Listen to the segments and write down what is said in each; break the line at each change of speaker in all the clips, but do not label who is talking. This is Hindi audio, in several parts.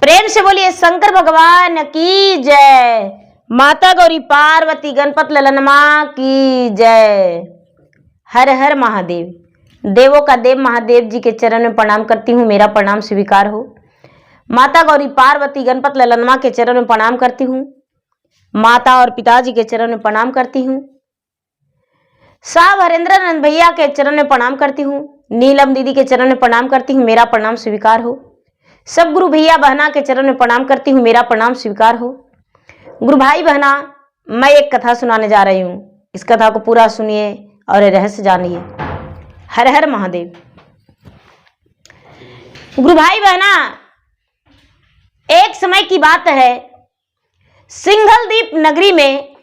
प्रेम से बोलिए शंकर भगवान की जय। माता गौरी पार्वती गणपत ललनमा की जय। हर हर महादेव। देवों का देव महादेव जी के चरण में प्रणाम करती हूँ, मेरा प्रणाम स्वीकार हो। माता गौरी पार्वती गणपत ललनमा के चरण में प्रणाम करती हूँ, माता और पिताजी के चरण में प्रणाम करती हूँ, साहब हरेंद्र नंद भैया के चरण में प्रणाम करती हूँ, नीलम दीदी के चरण में प्रणाम करती हूँ, मेरा प्रणाम स्वीकार हो। सब गुरु भैया बहना के चरण में प्रणाम करती हूँ, मेरा प्रणाम स्वीकार हो। गुरु भाई बहना, मैं एक कथा सुनाने जा रही हूँ, इस कथा को पूरा सुनिए और रहस्य जानिए। हर हर महादेव। गुरु भाई बहना, एक समय की बात है, सिंघलदीप नगरी में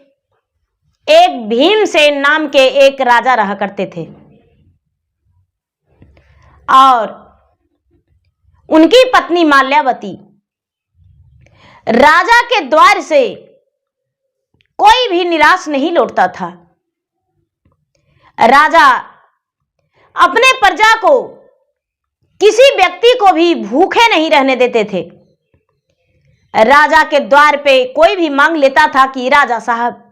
एक भीमसेन नाम के एक राजा रहा करते थे और उनकी पत्नी माल्यावती। राजा के द्वार से कोई भी निराश नहीं लौटता था। राजा अपने प्रजा को, किसी व्यक्ति को भी भूखे नहीं रहने देते थे। राजा के द्वार पे कोई भी मांग लेता था कि राजा साहब,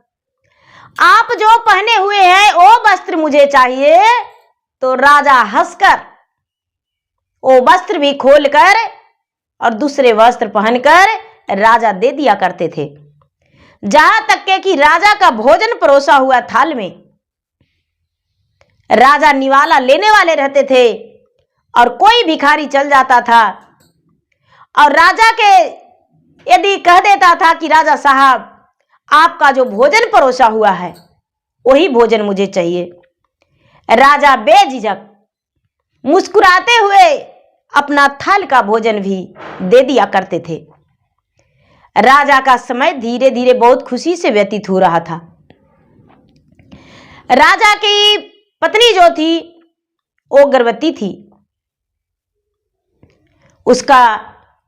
आप जो पहने हुए हैं वो वस्त्र मुझे चाहिए, तो राजा हंसकर वो वस्त्र भी खोलकर और दूसरे वस्त्र पहनकर राजा दे दिया करते थे। जहां तक के कि राजा का भोजन परोसा हुआ थाल में राजा निवाला लेने वाले रहते थे और कोई भिखारी चल जाता था और राजा के यदि कह देता था कि राजा साहब, आपका जो भोजन परोसा हुआ है वही भोजन मुझे चाहिए, राजा बेझिझक मुस्कुराते हुए अपना थाल का भोजन भी दे दिया करते थे। राजा का समय धीरे धीरे बहुत खुशी से व्यतीत हो रहा था। राजा की पत्नी जो थी वो गर्भवती थी। उसका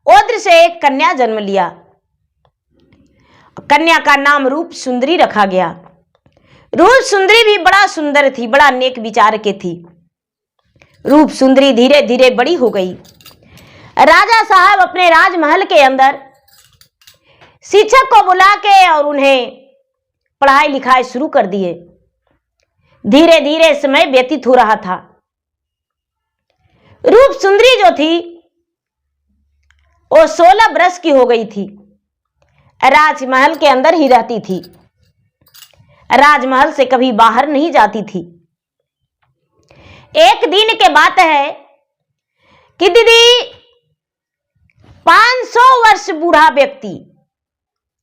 औद्र से एक कन्या जन्म लिया। कन्या का नाम रूप सुंदरी रखा गया। रूप सुंदरी भी बड़ा सुंदर थी, बड़ा नेक विचार के थी। रूप सुंदरी धीरे धीरे बड़ी हो गई। राजा साहब अपने राजमहल के अंदर शिक्षक को बुला के और उन्हें पढ़ाई लिखाई शुरू कर दिए। धीरे धीरे समय व्यतीत हो रहा था। रूप सुंदरी जो थी वो 16 वर्ष की हो गई थी। राजमहल के अंदर ही रहती थी, राजमहल से कभी बाहर नहीं जाती थी। एक दिन के बात है कि दीदी 500 वर्ष बूढ़ा व्यक्ति,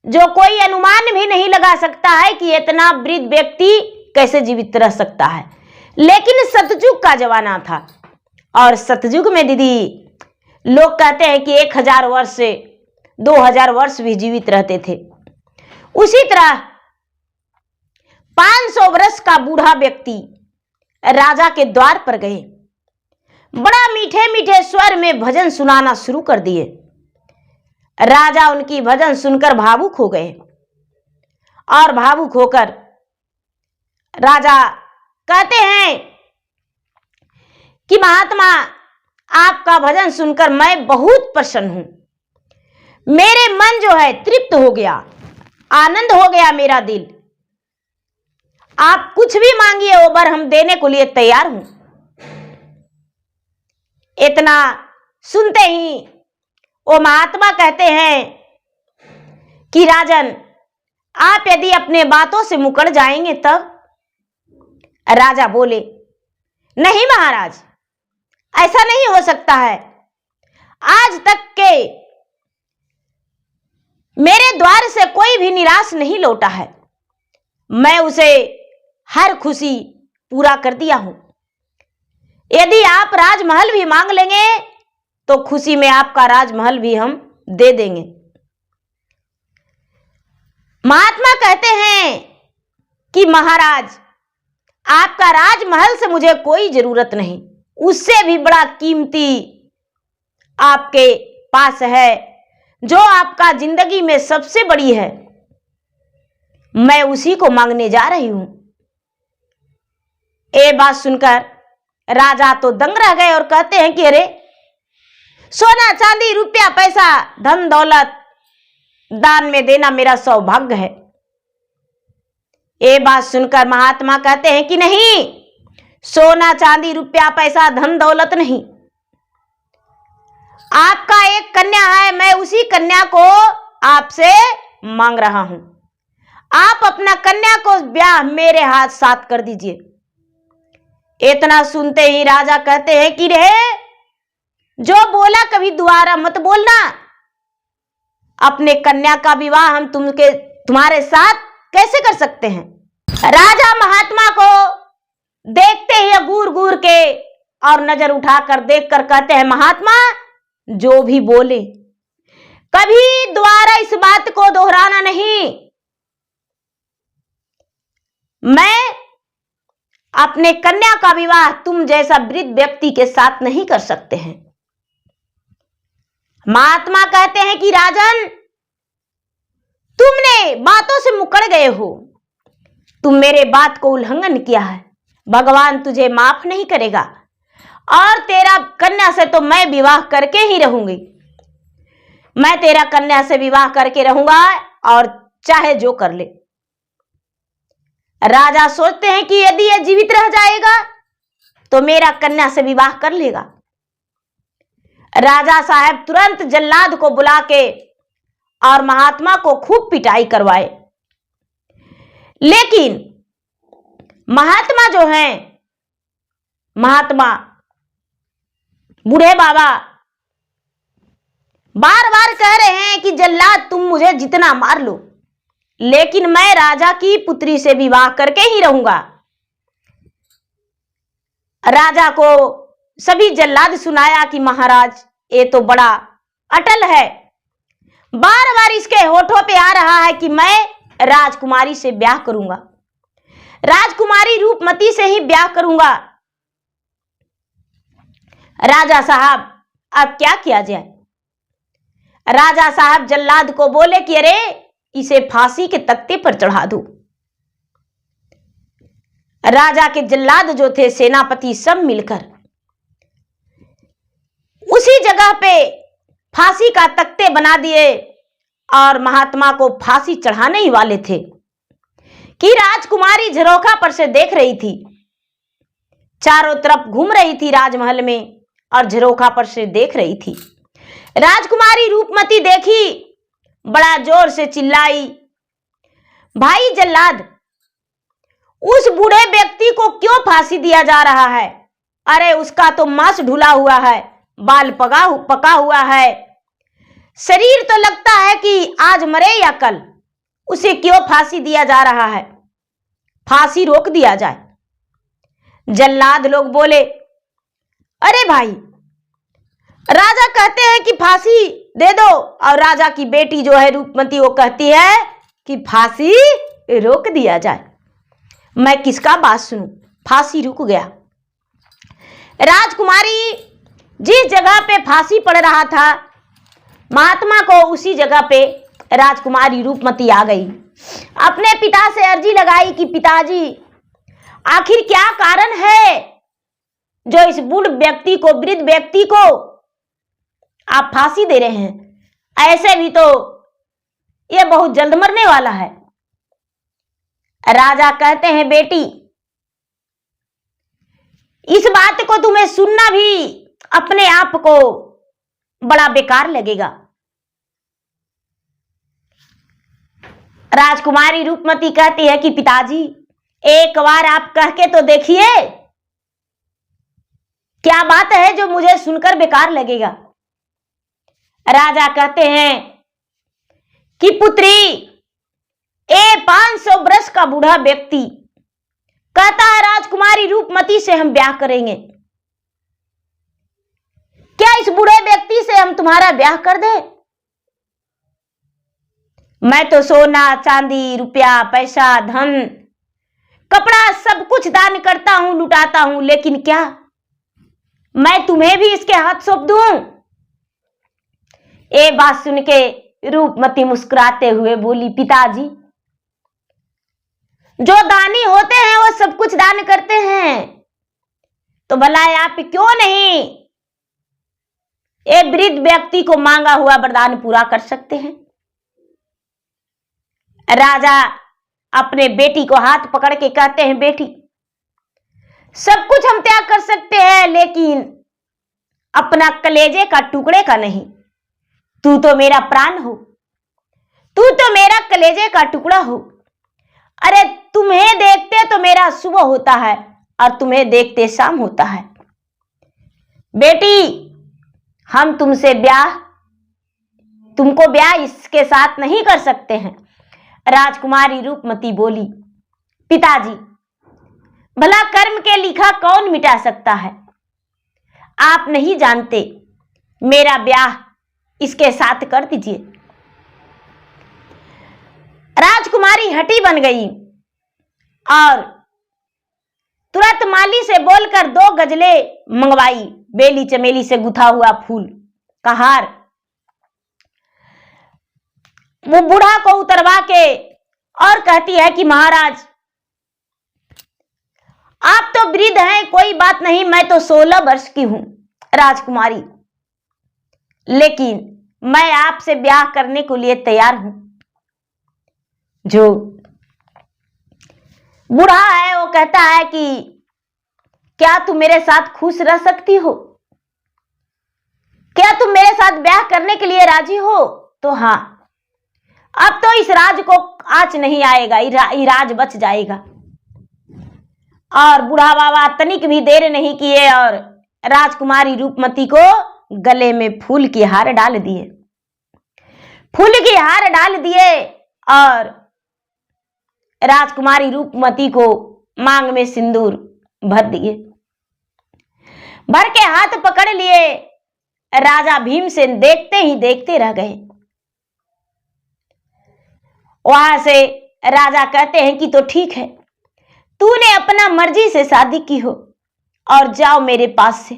जो कोई अनुमान भी नहीं लगा सकता है कि इतना वृद्ध व्यक्ति कैसे जीवित रह सकता है, लेकिन सतयुग का जमाना था और सतयुग में दीदी लोग कहते हैं कि 1000 वर्ष से 2000 वर्ष भी जीवित रहते थे। उसी तरह 500 वर्ष का बूढ़ा व्यक्ति राजा के द्वार पर गए। बड़ा मीठे मीठे स्वर में भजन सुनाना शुरू कर दिए। राजा उनकी भजन सुनकर भावुक हो गए और भावुक होकर राजा कहते हैं कि महात्मा, आपका भजन सुनकर मैं बहुत प्रसन्न हूं। मेरे मन जो है तृप्त हो गया, आनंद हो गया मेरा दिल। आप कुछ भी मांगिए वो वर हम देने को लिए तैयार हूं। इतना सुनते ही वो महात्मा कहते हैं कि राजन, आप यदि अपने बातों से मुकर जाएंगे तब। राजा बोले, नहीं महाराज, ऐसा नहीं हो सकता है। आज तक के मेरे द्वार से कोई भी निराश नहीं लौटा है। मैं उसे हर खुशी पूरा कर दिया हूं। यदि आप राजमहल भी मांग लेंगे तो खुशी में आपका राजमहल भी हम दे देंगे। महात्मा कहते हैं कि महाराज, आपका राजमहल से मुझे कोई जरूरत नहीं, उससे भी बड़ा कीमती आपके पास है, जो आपका जिंदगी में सबसे बड़ी है, मैं उसी को मांगने जा रही हूं। ये बात सुनकर राजा तो दंग रह गए और कहते हैं कि अरे, सोना चांदी रुपया पैसा धन दौलत दान में देना मेरा सौभाग्य है। ये बात सुनकर महात्मा कहते हैं कि नहीं, सोना चांदी रुपया पैसा धन दौलत नहीं, आपका एक कन्या है, मैं उसी कन्या को आपसे मांग रहा हूं। आप अपना कन्या को ब्याह मेरे हाथ साथ कर दीजिए। इतना सुनते ही राजा कहते हैं कि रे, जो बोला कभी दोबारा मत बोलना। अपने कन्या का विवाह हम तुम्हारे साथ कैसे कर सकते हैं? राजा महात्मा को देखते ही घूर घूर के और नजर उठाकर देखकर कहते हैं, महात्मा जो भी बोले कभी दोबारा इस बात को दोहराना नहीं। मैं अपने कन्या का विवाह तुम जैसा वृद्ध व्यक्ति के साथ नहीं कर सकते हैं। महात्मा कहते हैं कि राजन, तुमने बातों से मुकर गए हो, तुम मेरे बात को उल्लंघन किया है, भगवान तुझे माफ नहीं करेगा और तेरा कन्या से तो मैं विवाह करके ही रहूंगी। मैं तेरा कन्या से विवाह करके रहूंगा और चाहे जो कर ले। राजा सोचते हैं कि यदि यह जीवित रह जाएगा तो मेरा कन्या से विवाह कर लेगा। राजा साहब तुरंत जल्लाद को बुला के और महात्मा को खूब पिटाई करवाए। लेकिन महात्मा जो हैं, महात्मा बूढ़े बाबा बार बार कह रहे हैं कि जल्लाद तुम मुझे जितना मार लो, लेकिन मैं राजा की पुत्री से विवाह करके ही रहूंगा। राजा को सभी जल्लाद सुनाया कि महाराज ये तो बड़ा अटल है, बार बार इसके होठों पे आ रहा है कि मैं राजकुमारी से ब्याह करूंगा, राजकुमारी रूपमती से ही ब्याह करूंगा। राजा साहब अब क्या किया जाए? राजा साहब जल्लाद को बोले कि अरे इसे फांसी के तख्ते पर चढ़ा दो। राजा के जल्लाद जो थे सेनापति सब मिलकर उसी जगह पे फांसी का तख्ते बना दिए और महात्मा को फांसी चढ़ाने ही वाले थे कि राजकुमारी झरोखा पर से देख रही थी, चारों तरफ घूम रही थी राजमहल में और झरोखा पर से देख रही थी। राजकुमारी रूपमती देखी, बड़ा जोर से चिल्लाई, भाई जल्लाद, उस बूढ़े व्यक्ति को क्यों फांसी दिया जा रहा है? अरे उसका तो मांस ढुला हुआ है, बाल पका हुआ है, शरीर तो लगता है कि आज मरे या कल, उसे क्यों फांसी दिया जा रहा है? फांसी रोक दिया जाए। जल्लाद लोग बोले, अरे भाई, राजा कहते हैं कि फांसी दे दो और राजा की बेटी जो है रूपमती वो कहती है कि फांसी रोक दिया जाए। मैं किसका बात सुनूं? फांसी रुक गया। राजकुमारी जिस जगह पे फांसी पड़ रहा था, महात्मा को उसी जगह पे राजकुमारी रूपमती आ गई। अपने पिता से अर्जी लगाई कि पिताजी, आखिर क्या कारण है जो इस बूढ़ व्यक्ति को, वृद्ध व्यक्ति को आप फांसी दे रहे हैं? ऐसे भी तो ये बहुत जल्द मरने वाला है। राजा कहते हैं, बेटी, इस बात को तुम्हें सुनना भी अपने आप को बड़ा बेकार लगेगा। राजकुमारी रूपमती कहती है कि पिताजी, एक बार आप कह के तो देखिए, क्या बात है जो मुझे सुनकर बेकार लगेगा? राजा कहते हैं कि पुत्री, 500 वर्ष का बूढ़ा व्यक्ति कहता है राजकुमारी रूपमती से हम ब्याह करेंगे। क्या इस बूढ़े व्यक्ति से हम तुम्हारा ब्याह कर दें? मैं तो सोना चांदी रुपया पैसा धन कपड़ा सब कुछ दान करता हूं, लुटाता हूं, लेकिन क्या मैं तुम्हें भी इसके हाथ सौंप दूं? ये बात सुन के रूपमती मुस्कुराते हुए बोली, पिताजी, जो दानी होते हैं वो सब कुछ दान करते हैं, तो भला आप क्यों नहीं ये वृद्ध व्यक्ति को मांगा हुआ वरदान पूरा कर सकते हैं। राजा अपने बेटी को हाथ पकड़ के कहते हैं, बेटी सब कुछ हम त्याग कर सकते हैं, लेकिन अपना कलेजे का टुकड़े का नहीं। तू तो मेरा प्राण हो, तू तो मेरा कलेजे का टुकड़ा हो। अरे तुम्हें देखते तो मेरा सुबह होता है और तुम्हें देखते शाम होता है। बेटी हम तुमको ब्याह इसके साथ नहीं कर सकते हैं। राजकुमारी रूपमती बोली, पिताजी भला कर्म के लिखा कौन मिटा सकता है? आप नहीं जानते, मेरा ब्याह इसके साथ कर दीजिए। राजकुमारी हठी बन गई और तुरंत माली से बोलकर 2 गजले मंगवाई, बेली चमेली से गुथा हुआ फूल का हार। वो बूढ़ा को उतरवा के और कहती है कि महाराज आप तो वृद्ध हैं, कोई बात नहीं, मैं तो 16 वर्ष की हूं राजकुमारी, लेकिन मैं आपसे ब्याह करने के लिए तैयार हूं। जो बूढ़ा है वो कहता है कि क्या तुम मेरे साथ खुश रह सकती हो? क्या तुम मेरे साथ ब्याह करने के लिए राजी हो? तो हाँ, अब तो इस राज को आंच नहीं आएगा, ये राज बच जाएगा। और बूढ़ा बाबा तनिक भी देर नहीं किए और राजकुमारी रूपमती को गले में फूल की हार डाल दिए। फूल की हार डाल दिए और राजकुमारी रूपमती को मांग में सिंदूर भर दिए। भर के हाथ पकड़ लिए। राजा भीमसेन देखते ही देखते रह गए। वहां से राजा कहते हैं कि तो ठीक है, तूने अपना मर्जी से शादी की हो और जाओ मेरे पास से।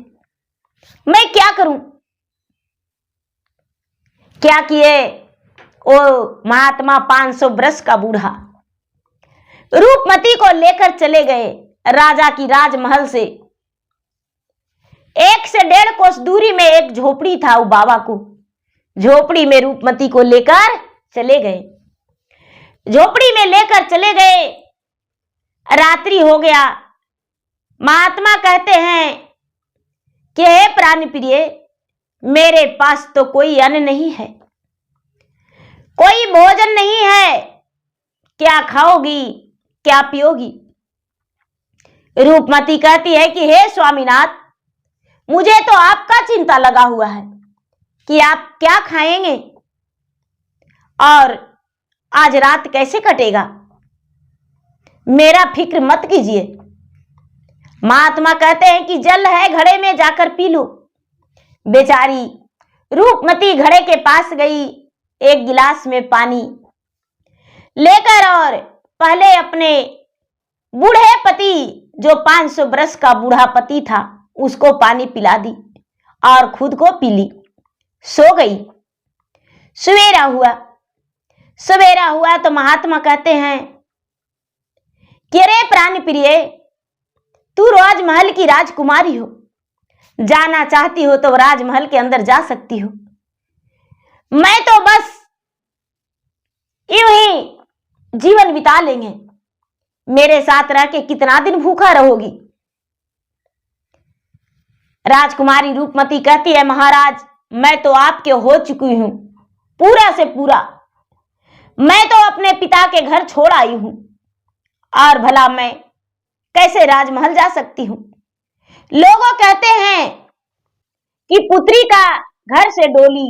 मैं क्या करूं? क्या किए वो महात्मा 500 वर्ष का बूढ़ा रूपमती को लेकर चले गए राजा की राजमहल से। 1 से 1.5 कोस दूरी में एक झोपड़ी था। वो बाबा को झोपड़ी में रूपमती को लेकर चले गए। झोपड़ी में लेकर चले गए। रात्रि हो गया। महात्मा कहते हैं कि हे प्राण प्रिय, मेरे पास तो कोई अन्न नहीं है, कोई भोजन नहीं है, क्या खाओगी, क्या पियोगी? रूपमती कहती है कि हे स्वामीनाथ, मुझे तो आपका चिंता लगा हुआ है कि आप क्या खाएंगे और आज रात कैसे कटेगा। मेरा फिक्र मत कीजिए। महात्मा कहते हैं कि जल है घड़े में, जाकर पी लो। बेचारी रूपमती घड़े के पास गई, 1 गिलास में पानी लेकर और पहले अपने बूढ़े पति, जो 500 वर्ष का बूढ़ा पति था, उसको पानी पिला दी और खुद को पी ली। सो गई। सवेरा हुआ तो महात्मा कहते हैं कि रे प्राण प्रिय, तू राजमहल की राजकुमारी हो, जाना चाहती हो तो राजमहल के अंदर जा सकती हो। मैं तो बस यूं ही जीवन बिता लेंगे, मेरे साथ रह के कितना दिन भूखा रहोगी। राजकुमारी रूपमती कहती है, महाराज मैं तो आपके हो चुकी हूं पूरा से पूरा। मैं तो अपने पिता के घर छोड़ आई हूं और भला मैं कैसे राजमहल जा सकती हूं। लोगों कहते हैं कि पुत्री का घर से डोली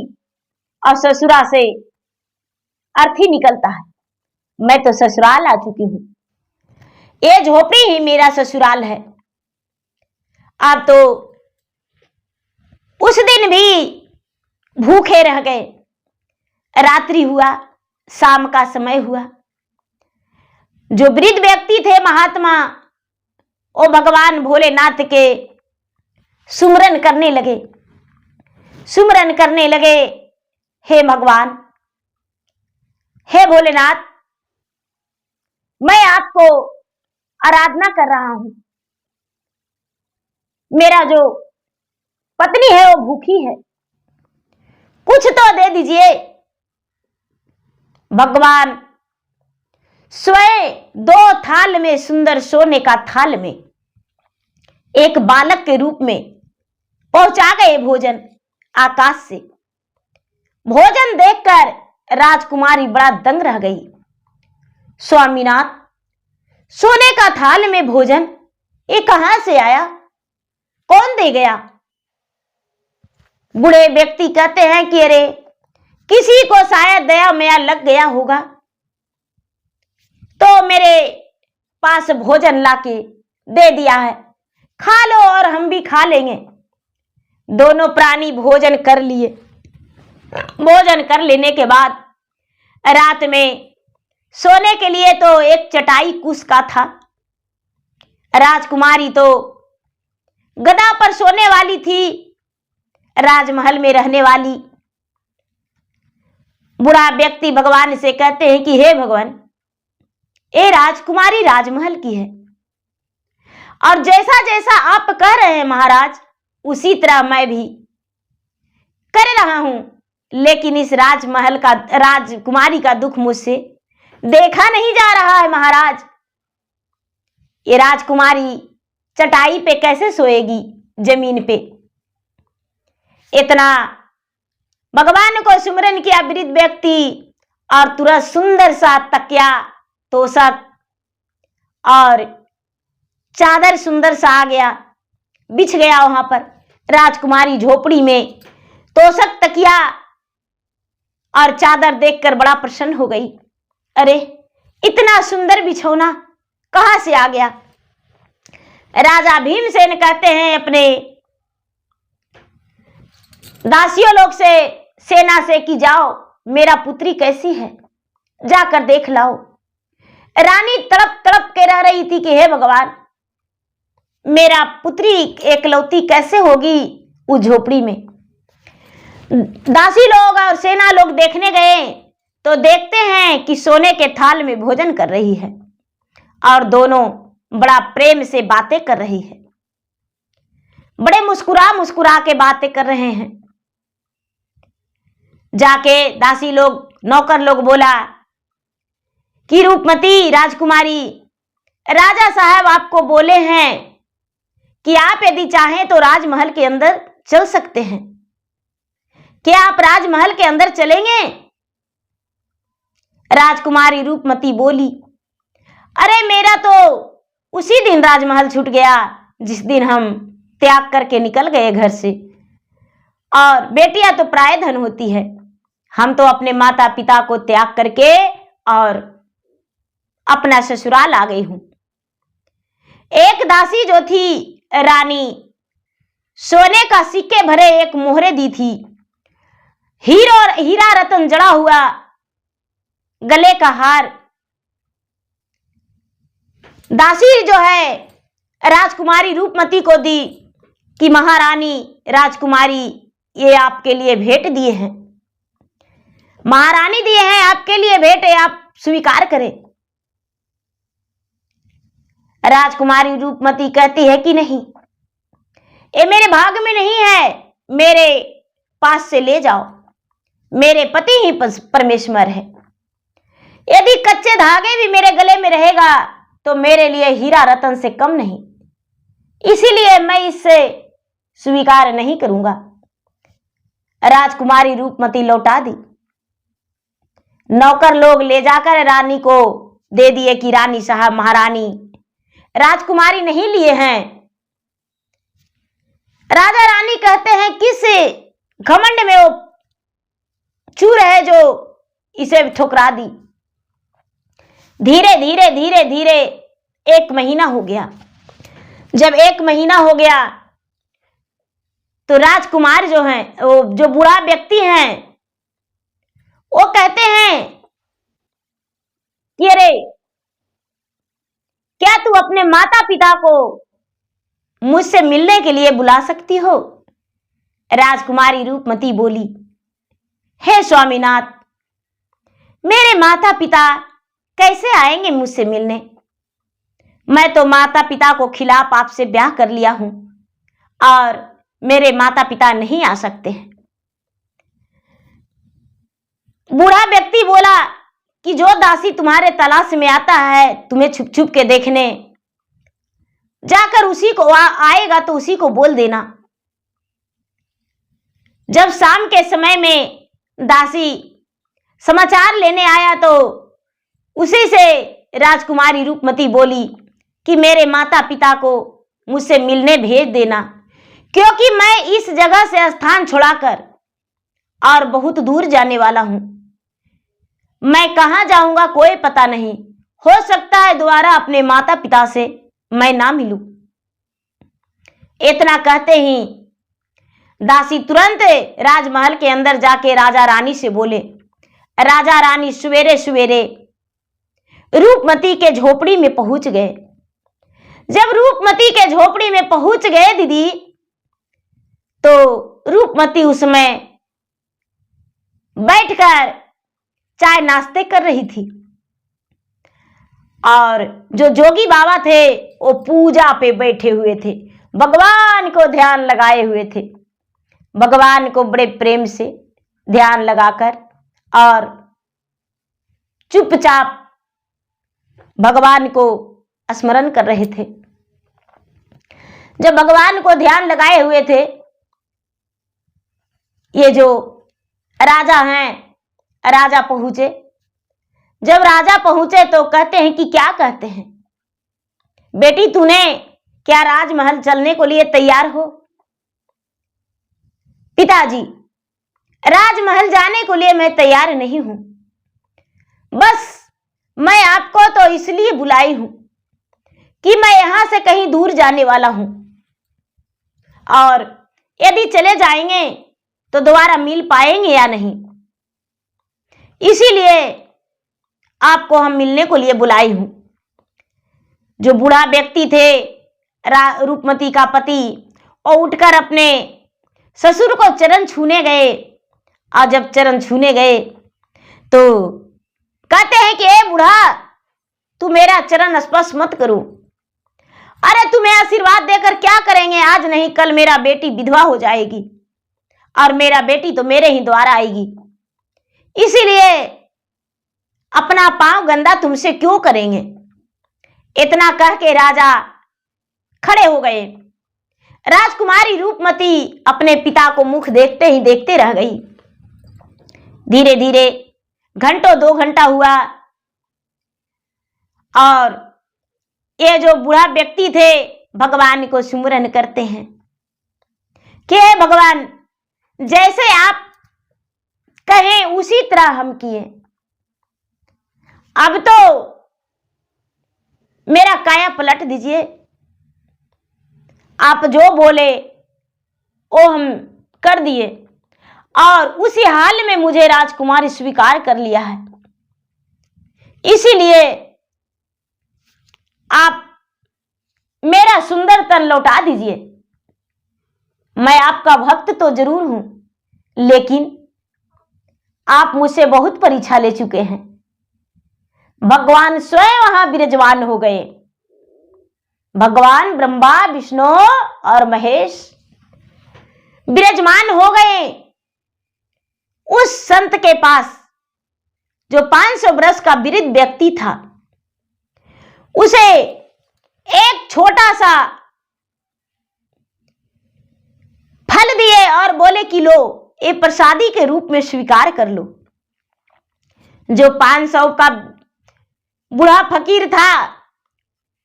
और ससुरा से अर्थी निकलता है। मैं तो ससुराल आ चुकी हूं, ये झोपड़ी ही मेरा ससुराल है। आप तो उस दिन भी भूखे रह गए। रात्रि हुआ, शाम का समय हुआ। जो वृद्ध व्यक्ति थे महात्मा, वो भगवान भोलेनाथ के सुमरन करने लगे। हे भगवान, हे भोलेनाथ, मैं आपको आराधना कर रहा हूं। मेरा जो पत्नी है वो भूखी है, कुछ तो दे दीजिए। भगवान स्वयं 2 थाल में, सुंदर सोने का थाल में, एक बालक के रूप में पहुंचा गए भोजन आकाश से। भोजन देखकर राजकुमारी बड़ा दंग रह गई। स्वामीनाथ, सोने का थाल में भोजन, ये कहां से आया? कौन दे गया? बूढ़े व्यक्ति कहते हैं कि अरे, किसी को शायद दया माया लग गया होगा, तो मेरे पास भोजन लाके दे दिया है, खा लो और हम भी खा लेंगे। दोनों प्राणी भोजन कर लिए। भोजन कर लेने के बाद रात में सोने के लिए तो एक चटाई कुश का था। राजकुमारी तो गदा पर सोने वाली थी, राजमहल में रहने वाली। बूढ़ा व्यक्ति भगवान से कहते हैं कि हे भगवान, ये राजकुमारी राजमहल की है, और जैसा जैसा आप कह रहे हैं महाराज, उसी तरह मैं भी कर रहा हूं, लेकिन इस राजमहल का, राजकुमारी का दुख मुझसे देखा नहीं जा रहा है महाराज। ये राजकुमारी चटाई पे कैसे सोएगी, जमीन पे? इतना भगवान को सुमिरन किया वृद्ध व्यक्ति, और तुरंत सुंदर सा तकिया, तोशक और चादर सुंदर सा आ गया, बिछ गया वहां पर। राजकुमारी झोपड़ी में तोशक, तकिया और चादर देखकर बड़ा प्रसन्न हो गई। अरे, इतना सुंदर बिछौना कहां से आ गया? राजा भीमसेन कहते हैं अपने दासियों लोग से, सेना से, कि जाओ, मेरा पुत्री कैसी है, जाकर देख लाओ। रानी तड़प तड़प के रह रही थी कि हे भगवान, मेरा पुत्री एकलौती कैसे होगी उस झोपड़ी में। दासी लोग और सेना लोग देखने गए तो देखते हैं कि सोने के थाल में भोजन कर रही है, और दोनों बड़ा प्रेम से बातें कर रही है, बड़े मुस्कुरा मुस्कुरा के बातें कर रहे हैं। जाके दासी लोग, नौकर लोग बोला कि रूपमती राजकुमारी, राजा साहब आपको बोले हैं कि आप यदि चाहें तो राजमहल के अंदर चल सकते हैं, क्या आप राजमहल के अंदर चलेंगे? राजकुमारी रूपमती बोली, अरे, मेरा तो उसी दिन राजमहल छूट गया जिस दिन हम त्याग करके निकल गए घर से, और बेटियां तो प्राय धन होती है, हम तो अपने माता पिता को त्याग करके और अपना ससुराल आ गई हूं। एक दासी जो थी रानी, सोने का सिक्के भरे एक मोहरे दी थी, हीरा रतन जड़ा हुआ गले का हार। दासी जो है राजकुमारी रूपमती को दी कि महारानी राजकुमारी, ये आपके लिए भेंट दिए हैं, महारानी दिए हैं आपके लिए भेंट है, आप स्वीकार करें। राजकुमारी रूपमती कहती है कि नहीं, ये मेरे भाग में नहीं है, मेरे पास से ले जाओ, मेरे पति ही परमेश्वर है। यदि कच्चे धागे भी मेरे गले में रहेगा तो मेरे लिए हीरा रतन से कम नहीं, इसीलिए मैं इससे स्वीकार नहीं करूंगा। राजकुमारी रूपमती लौटा दी। नौकर लोग ले जाकर रानी को दे दिए कि रानी साहब, महारानी राजकुमारी नहीं लिए हैं। राजा रानी कहते हैं, किस घमंड में वो चूर है जो इसे ठुकरा दी। धीरे धीरे धीरे धीरे 1 महीना हो गया। जब 1 महीना हो गया तो राजकुमार जो हैं, वो जो बूढ़ा व्यक्ति हैं, वो कहते हैं कि अरे, क्या तू अपने माता पिता को मुझसे मिलने के लिए बुला सकती हो? राजकुमारी रूपमती बोली, हे स्वामीनाथ, मेरे माता पिता कैसे आएंगे मुझसे मिलने? मैं तो माता पिता को खिलाफ आपसे ब्याह कर लिया हूं, और मेरे माता पिता नहीं आ सकते हैं। बूढ़ा व्यक्ति बोला कि जो दासी तुम्हारे तलाश में आता है तुम्हें छुप छुप के देखने, जाकर उसी को आएगा तो उसी को बोल देना। जब शाम के समय में दासी समाचार लेने आया तो उसी से राजकुमारी रूपमती बोली कि मेरे माता पिता को मुझसे मिलने भेज देना, क्योंकि मैं इस जगह से स्थान छोड़ाकर और बहुत दूर जाने वाला हूं। मैं कहां जाऊंगा कोई पता नहीं, हो सकता है दोबारा अपने माता पिता से मैं ना मिलूं। इतना कहते ही दासी तुरंत राजमहल के अंदर जाके राजा रानी से बोले। राजा रानी सवेरे सवेरे रूपमती के झोपड़ी में पहुंच गए। जब रूपमती के झोपड़ी में पहुंच गए दीदी, तो रूपमती उसमें बैठकर चाय नाश्ते कर रही थी और जो जोगी बाबा थे वो पूजा पे बैठे हुए थे, भगवान को ध्यान लगाए हुए थे। भगवान को बड़े प्रेम से ध्यान लगाकर और चुपचाप भगवान को स्मरण कर रहे थे। जब भगवान को ध्यान लगाए हुए थे, ये जो राजा हैं, राजा पहुंचे। जब राजा पहुंचे तो कहते हैं कि क्या कहते हैं बेटी, तूने क्या राजमहल चलने को लिए तैयार हो? पिताजी, राजमहल जाने को लिए मैं तैयार नहीं हूं, बस मैं आपको तो इसलिए बुलाई हूं कि मैं यहां से कहीं दूर जाने वाला हूं और यदि चले जाएंगे तो दोबारा मिल पाएंगे या नहीं, इसीलिए आपको हम मिलने को लिए बुलाई हूं। जो बूढ़ा व्यक्ति थे रूपमती का पति, और उठकर अपने ससुर को चरण छूने गए और जब चरण छूने गए तो कहते हैं कि ए बूढ़ा, तू मेरा चरण स्पर्श मत करो। अरे तुम्हें आशीर्वाद देकर क्या करेंगे, आज नहीं कल मेरा बेटी विधवा हो जाएगी और मेरा बेटी तो मेरे ही द्वारा आएगी, इसीलिए अपना पांव गंदा तुमसे क्यों करेंगे। इतना कह के राजा खड़े हो गए। राजकुमारी रूपमती अपने पिता को मुख देखते ही देखते रह गई। धीरे धीरे घंटों 2 घंटा हुआ और ये जो बूढ़ा व्यक्ति थे भगवान को सुमिरन करते हैं कि हे भगवान, जैसे आप कहें उसी तरह हम किए, अब तो मेरा काया पलट दीजिए, आप जो बोले वो हम कर दिए और उसी हाल में मुझे राजकुमारी स्वीकार कर लिया है, इसीलिए आप मेरा सुंदर तन लौटा दीजिए। मैं आपका भक्त तो जरूर हूं, लेकिन आप मुझसे बहुत परीक्षा ले चुके हैं। भगवान स्वयं वहां विराजमान हो गए। भगवान ब्रह्मा विष्णु और महेश विराजमान हो गए उस संत के पास जो 500 वर्ष का वृद्ध व्यक्ति था। उसे एक छोटा सा फल दिए और बोले कि लो, ये प्रसादी के रूप में स्वीकार कर लो। जो 500 का बूढ़ा फकीर था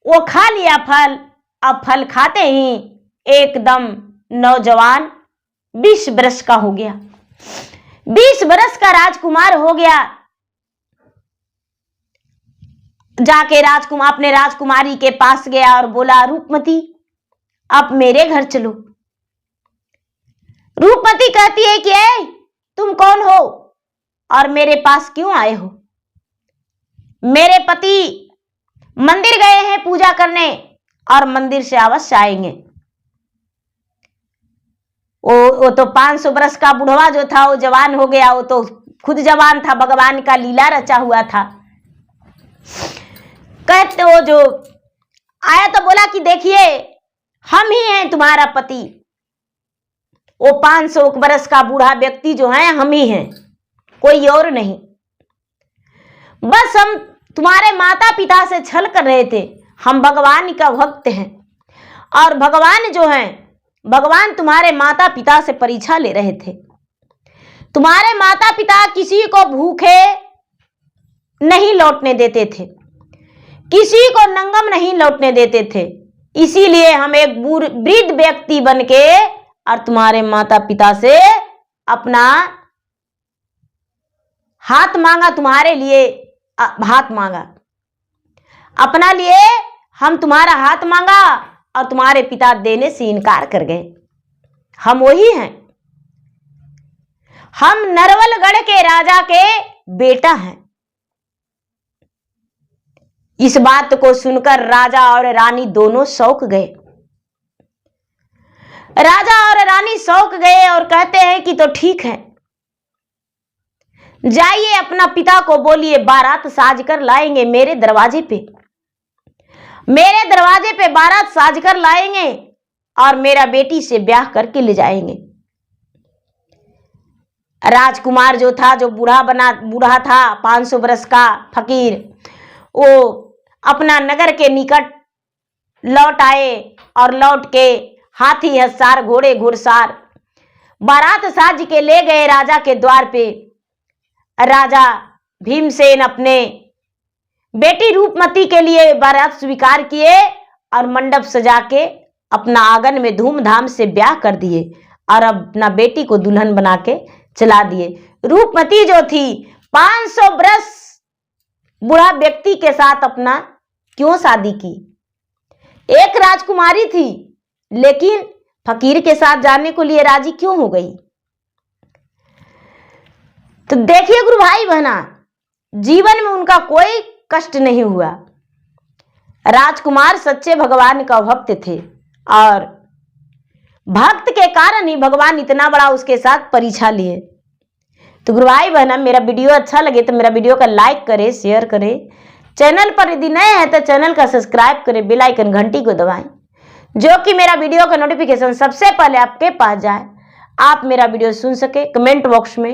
वो खा लिया फल। अब फल खाते ही एकदम नौजवान 20 वर्ष का हो गया, 20 वर्ष का राजकुमार हो गया। जाके राजकुमार अपने राजकुमारी के पास गया और बोला, रूपमती आप मेरे घर चलो। रूपमती कहती है कि तुम कौन हो और मेरे पास क्यों आए हो? मेरे पति मंदिर गए हैं पूजा करने और मंदिर से अवश्य आएंगे। वो तो 500 वर्ष का बुढ़वा जो था वो जवान हो गया, वो तो खुद जवान था, भगवान का लीला रचा हुआ था। कहते वो जो आया तो बोला कि देखिए हम ही हैं तुम्हारा पति। वो 500 वर्ष का बूढ़ा व्यक्ति जो है हम ही हैं। कोई और नहीं। बस हम तुम्हारे माता पिता से छल कर रहे थे। हम भगवान का भक्त हैं और भगवान जो हैं, भगवान तुम्हारे माता पिता से परीक्षा ले रहे थे। तुम्हारे माता पिता किसी को भूखे नहीं लौटने देते थे, किसी को नंगम नहीं लौटने देते थे। इसीलिए हम एक वृद्ध व्यक्ति बनके और तुम्हारे माता पिता से अपना हाथ मांगा, तुम्हारे लिए हाथ मांगा, अपना लिए हम तुम्हारा हाथ मांगा और तुम्हारे पिता देने से इनकार कर गए। हम वही हैं, हम नरवलगढ़ के राजा के बेटा हैं। इस बात को सुनकर राजा और रानी दोनों शौक गए। राजा और रानी शौक गए और कहते हैं कि तो ठीक है, जाइए अपना पिता को बोलिए बारात साज कर लाएंगे मेरे दरवाजे पे, मेरे दरवाजे पे बारात साज कर लाएंगे और मेरा बेटी से ब्याह करके ले जाएंगे। राजकुमार जो था, जो बूढ़ा था, 500 बरस का फकीर, वो अपना नगर के निकट लौट आए और लौट के हाथी हस्सार घोड़े घुड़सार बारात साज के ले गए राजा के द्वार पे। राजा भीमसेन अपने बेटी रूपमती के लिए बारात स्वीकार किए और मंडप सजा के अपना आंगन में धूमधाम से ब्याह कर दिए और अपना बेटी को दुल्हन बना के चला दिए। रूपमती जो थी 500 बरस बूढ़ा व्यक्ति के साथ अपना क्यों शादी की? एक राजकुमारी थी, लेकिन फकीर के साथ जाने को लिए राजी क्यों हो गई? तो देखिए गुरु भाई बहना, जीवन में उनका कोई कष्ट नहीं हुआ। राजकुमार सच्चे भगवान का भक्त थे और भक्त के कारण ही भगवान इतना बड़ा उसके साथ परीक्षा लिए। तो गुरु भाई बहना, मेरा वीडियो अच्छा लगे तो मेरा वीडियो का लाइक करें, शेयर करें। चैनल पर यदि नए हैं तो चैनल का सब्सक्राइब करें, बेल आइकन घंटी को दबाएं, जो कि मेरा वीडियो का नोटिफिकेशन सबसे पहले आपके पास जाए, आप मेरा वीडियो सुन सके। कमेंट बॉक्स में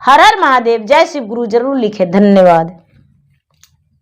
हर हर महादेव, जय शिव गुरु जरूर लिखे। धन्यवाद।